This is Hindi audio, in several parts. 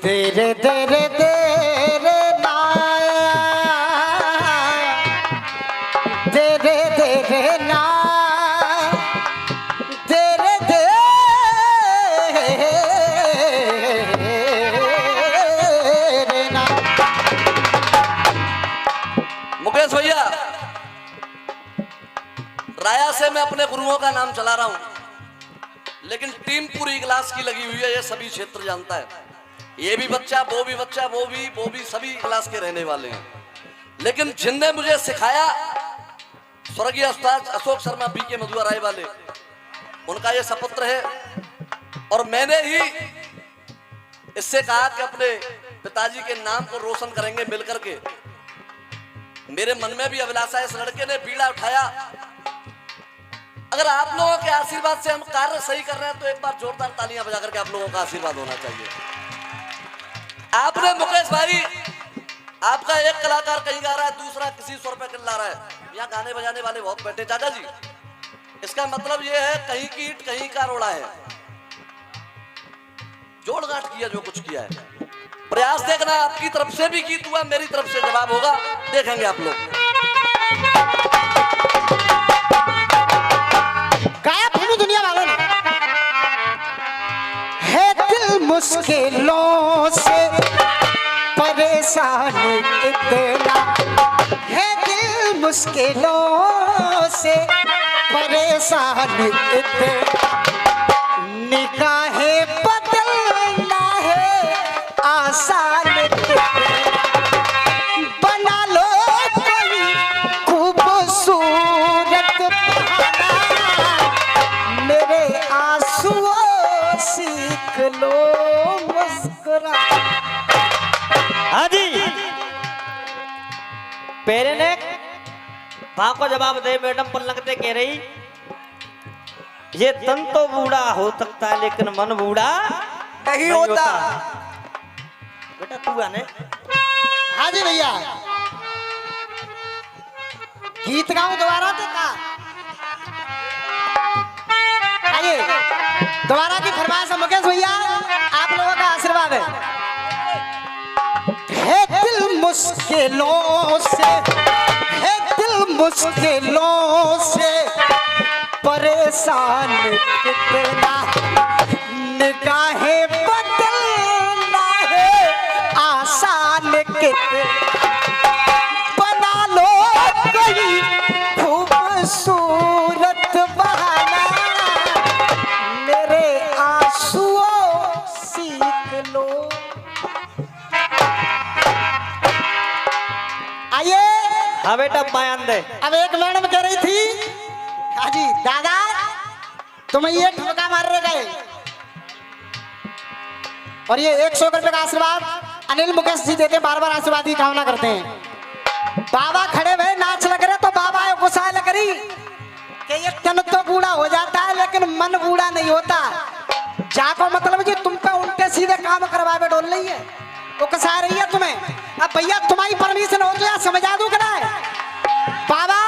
तेरे तेरे तेरे ना तेरे तेरे ना तेरे तेरे ना। मुकेश भैया, राया से मैं अपने गुरुओं का नाम चला रहा हूं, लेकिन टीम पूरी क्लास की लगी हुई है, ये सभी क्षेत्र जानता है। ये भी बच्चा, वो भी बच्चा, वो भी सभी क्लास के रहने वाले हैं। लेकिन जिनने मुझे सिखाया स्वर्गीय उस्ताद अशोक शर्मा बीके मधुआ राय वाले, उनका ये सपुत्र है। और मैंने ही इससे कहा कि अपने पिताजी के नाम को रोशन करेंगे मिलकर के। मेरे मन में भी अभिलाषा है, इस लड़के ने बीड़ा उठाया। अगर आप लोगों के आशीर्वाद से हम कार्य सही कर रहे हैं तो एक बार जोरदार तालियां बजा करके आप लोगों का आशीर्वाद होना चाहिए। आपने मुकेश भाई, आपका एक कलाकार कहीं गा रहा है, दूसरा किसी स्वर पे चिल्ला रहा है। यहाँ गाने बजाने वाले बहुत बैठे। चाचा जी, इसका मतलब ये है कहीं की ईंट कहीं का रोड़ा है, जोड़ गांठ किया जो कुछ किया है। प्रयास देखना, आपकी तरफ से भी गीत हुआ, मेरी तरफ से जवाब होगा, देखेंगे आप लोग। गाया फिल्मी दुनिया वालों ने। है दिल मुश्किलों से परेशान इतना, है दिल मुश्किलों से परेशान इतना, निगाहें बदलना है आसान इतना, बना लो कोई खूबसूरत बहाना, मेरे आंसुओं सीख लो मुस्कुरा। हाँ जी, पेरे ने भाव को जवाब दे। मैडम पलंगते कह रही, ये तन तो बूढ़ा हो सकता है लेकिन मन बूढ़ा नहीं होता। बेटा तू गाने। हाँ जी भैया, गीत गाऊं दोबारा तो का? आइए, दोबारा की फरमाइश है मुकेश भैया, आप लोगों का आशीर्वाद है दिल मुश्किलों से, है दिल मुश्किलों से परेशान कितना, निगाहें बदलना है आसान कितना, बना लो कोई खूबसूरत बहाना, मेरे आंसुओं सीख लो। आइए। हाँ बेटा बयान दे। अब एक मैडम कह रही थी, हाँ जी दादा तुम ये ठुमका मार रहे गए, और ये 100 रुपए का आशीर्वाद अनिल मुकेश जी देते, बार बार आशीर्वाद की कामना करते हैं। बाबा खड़े भले नाच लग रहे तो बाबा गुस्सा लग रही कि ये तन तो बूढ़ा हो जाता है लेकिन मन बूढ़ा नहीं होता। जाको मतलब जी तुम पे उल्टे सीधे काम करवावे डोल रही है, वो कसा रही है तुम्हें। अब भैया तुम्हारी परमिशन हो तो यार समझा दूं क्या है? बाबा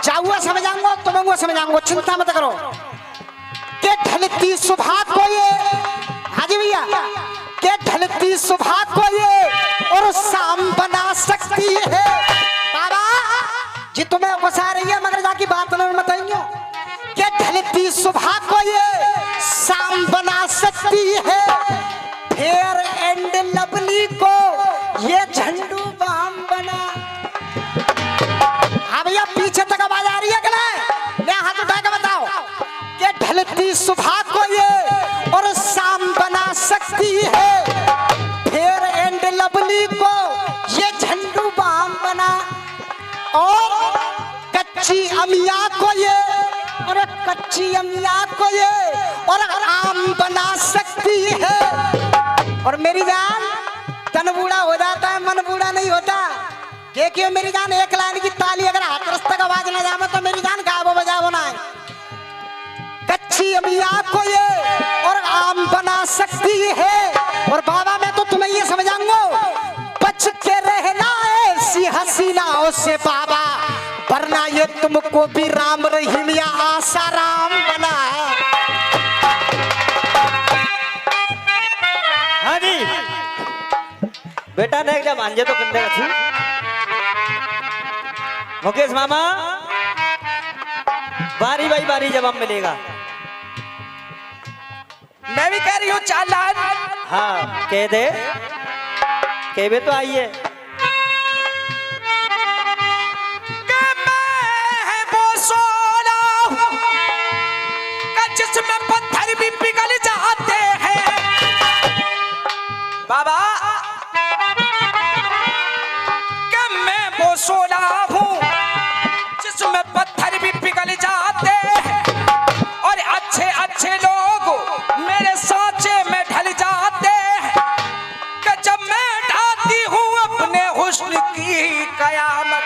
जाऊंगा समझाऊंगा, तुम्हें समझाऊंगा, चिंता मत करो। के ढलती सुबह को ये, हाँ जी भैया, के ढलती सुबह को ये और शाम बना सकती है। बाबा जी तुम्हें गुस्सा रही है मगर जाकी बात में बताइए कि ढलती सुबह को ये शाम बना सकती है, फेयर एंड लवली को ये झंडू बाम बना। हाँ भैया पीछे तक आवाज आ रही है कि नहीं? मैं हाथ उठा के बताओ कि ढलती सुबह को ये और शाम बना सकती है, फेयर एंड लवली को ये झंडू बाम बना, और कच्ची अमिया को ये, और कच्ची अमिया को ये और आम बना सकती है। और मेरी जान तन बूढ़ा हो जाता है मन बूढ़ा नहीं होता। देखिए मेरी जान, एक लाइन की ताली अगर हाथ तक आवाज ना जावे तो मेरी जान गावो बजावो ना है। कच्ची अमिया को ये और आम बना सकती है। और बाबा मैं तो तुम्हें ये समझाऊंगा, बच के रहना ऐसी हसीनाओं से बाबा, वरना ये तुमको भी राम रहीम या आसाराम बना है। हाँ जी, बेटा ने क्या मांझे तो कंधे का छू। मुकेश मामा बारी बारी बारी जवाब मिलेगा। मैं भी कह रही हूँ चालान। हाँ कह दे, कहवे तो आइए। कि मैं है वो सोना कि जिसमें पत्थर भी पिघल जाते हैं। बाबा कि मैं वो सोना हूँ जिसमें पत्थर भी पिघल जाते हैं और अच्छे अच्छे लोग मेरे सांचे में ढल जाते हैं कि जब मैं ढाती हूँ अपने हुस्न की कयामत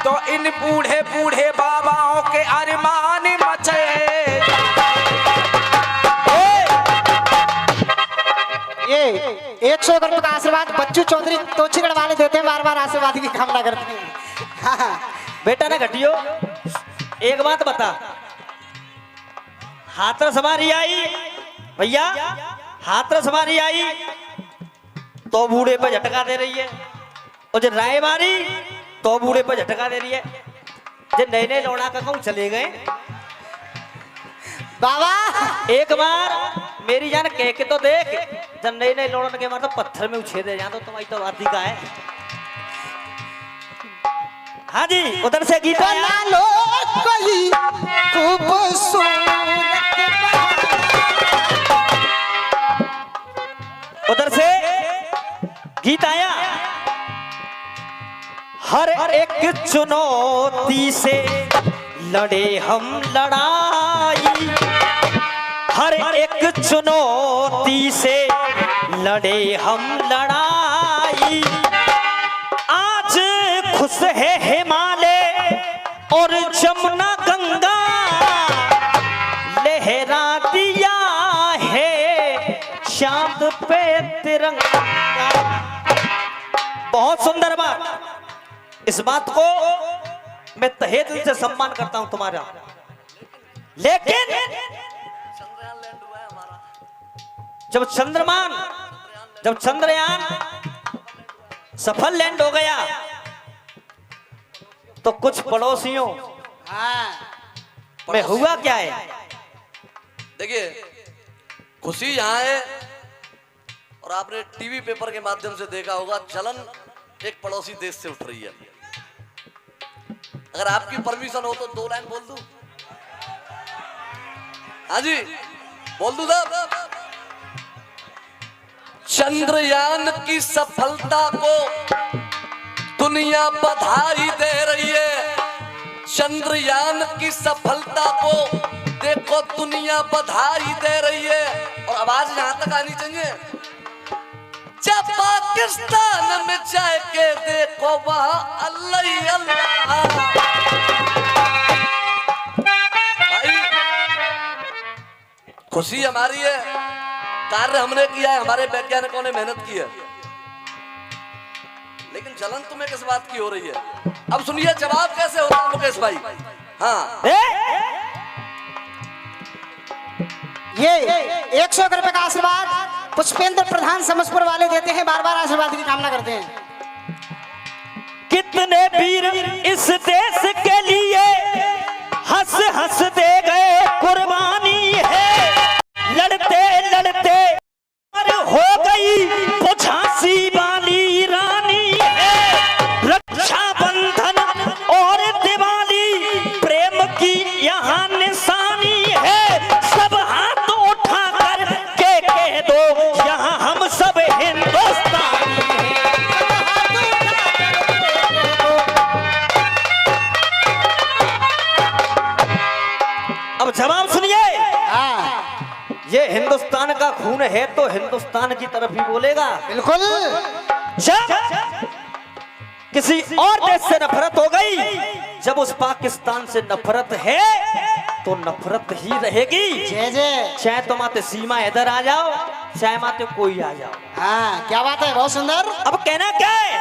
तो इन बूढ़े बूढ़े बाबाओं के अरमान मचे। ये 100 रुपए का आशीर्वाद बच्चू चौधरी तोछीगढ़ वाले देते हैं, बार बार आशीर्वाद की कामना करते हैं। हाँ। बेटा ने घटियो एक बात बता, हाथरस हमारी आई भैया, हाथरस हमारी आई तो बूढ़े पे झटका दे रही है, और जो राय मारी तो बूढ़े पे झटका दे रही है। जो नए नए लौड़ा का कहूँ चले गए बाबा एक बार मेरी जान कह के तो देख, जब नए नए लौड़न के मार तो पत्थर में उछेदे जा तो तुम्हारी तो आदि का है। हाँ जी उधर से गीत आया। बना लो कोई खूबसूरत उधर से गीत आया। हर एक चुनौती से लड़े हम लड़ाई, हर एक चुनौती से लड़े हम लड़ाई। आज खुश है हिमालय और जमुना गंगा, लहरा दिया है चांद पे तिरंगा। बहुत सुंदर बात, इस बात को मैं तहे दिल से सम्मान करता हूं तुम्हारा, लेकिन चंद्रयान लैंड हुआ है हमारा। जब चंद्रयान सफल लैंड हो गया तो कुछ पड़ोसियों में हुआ क्या है। देखिए खुशी यहाँ है, और आपने टीवी पेपर के माध्यम से देखा होगा जलन एक पड़ोसी देश से उठ रही है। अगर आपकी परमिशन हो तो 2 लाइन बोल दूं? हाँ जी बोल दूं साहब। चंद्रयान की सफलता को दुनिया बधाई दे रही है। चंद्रयान की सफलता को देखो दुनिया बधाई दे रही है। और आवाज यहां तक आनी चाहिए, जब पाकिस्तान में जाके देखो वहां अल्लाह ही अल्लाह। भाई खुशी हमारी है, कार्य हमने किया है, हमारे वैज्ञानिकों ने मेहनत की है, लेकिन जलन तुम्हें किस बात की हो रही है? अब सुनिए जवाब कैसे होता है मुकेश भाई। हाँ ये 100 रुपए का आशीर्वाद पुष्पेंद्र प्रधान समसपुर वाले देते हैं, बार बार आशीर्वाद की कामना करते हैं। कितने वीर इस देश के लिए हंस हंस दे गए कुर्बानी है, लड़ते लड़ते और हो गई वो झांसी वाली रानी है। रक्षा बंधन और दिवाली प्रेम की यहाँ निशानी है। सब हाथ उठा कर के कह दो यहाँ हम सब हिंदुस्तानी हैं। अब जवाब सुनिए, ये हिंदुस्तान का खून है तो हिंदुस्तान की तरफ ही बोलेगा। बिल्कुल। जब किसी और देश से नफरत हो गई, जब उस पाकिस्तान से नफरत है तो नफरत ही रहेगी। जय जय। चाहे तो माते सीमा इधर आ जाओ, चाहे माते कोई आ जाओ। हाँ क्या बात है, बहुत सुंदर। अब कहना क्या है?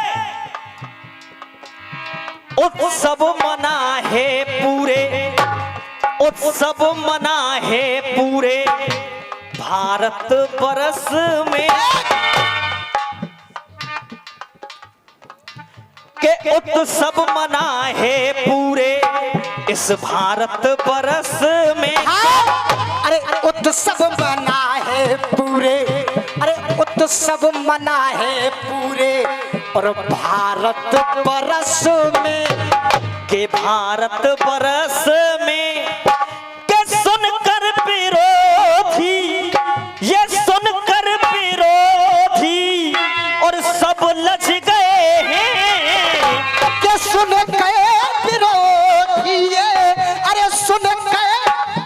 उत्सव मना है पूरे, उत्सव मना है पूरे भारत बरस में। के उत्सव मनाए पूरे इस भारत वर्ष में। हाँ, अरे उत्सव मना है पूरे, अरे उत्सव मना है पूरे और भारत वर्ष में, के भारत वर्ष में के सुनकर विरोधी, ये सुनकर विरोधी और सब लज गए हैं। के सुन गए विरोधी ये, अरे सुन गए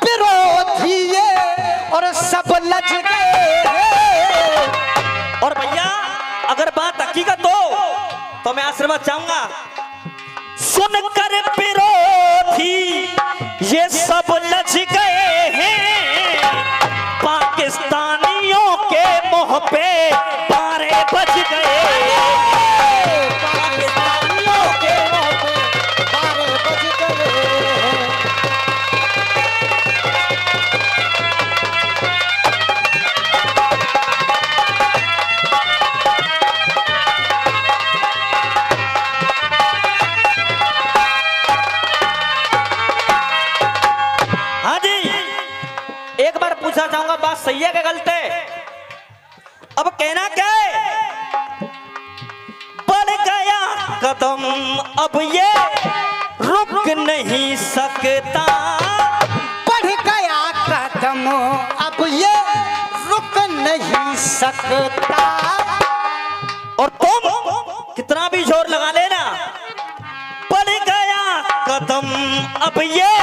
विरोधी ये और सब लज गए हैं। और भैया अगर बात हकीकत हो तो मैं आशीर्वाद चाहूंगा। सुनकर विरोधी ये सब लज गए हैं, पाकिस्तानियों के मुंह पे पारे बज गए हैं। पाकिस्तानियों के मुंह पे पारे बज गए हैं। हाँ जी, एक बार पूछना चाहूंगा, बात सही है कि गलत है? अब कहना क्या है? बढ़ गया कदम अब ये रुक नहीं सकता। बढ़ गया कदम अब ये रुक नहीं सकता। और तुम कितना भी जोर लगा लेना, बढ़ गया कदम अब ये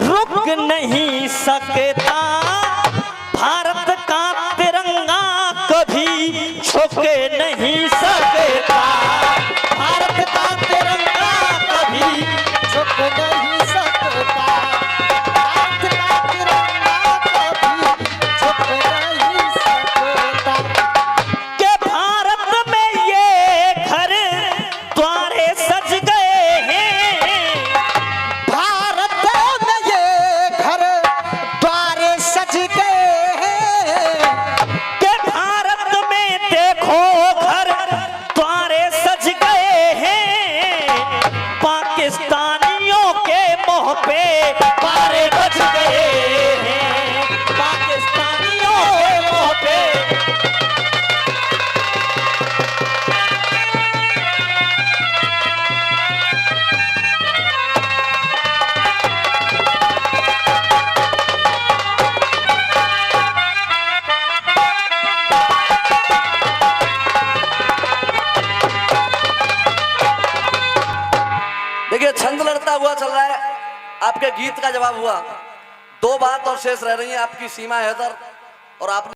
रुक नहीं सकता। भारत का तिरंगा कभी झुक नहीं सकता। भारत का तिरंगा कभी झुक नहीं सकता। भारत का तिरंगा कभी झुक नहीं सकता। के भारत में ये घर द्वारे सज गए हैं। भारत में ये घर द्वारे सज गए हैं। के भारत में देखो घर द्वारे सज गए हैं, पाकिस्तानियों के मुंह पे पारे बज गए हैं। पाकिस्तानियों के मुंह पे देखिए छंद लड़ता हुआ चल रहा है, आपके गीत का जवाब हुआ। 2 बात और शेष रह रही है, आपकी सीमा हैदर और आपने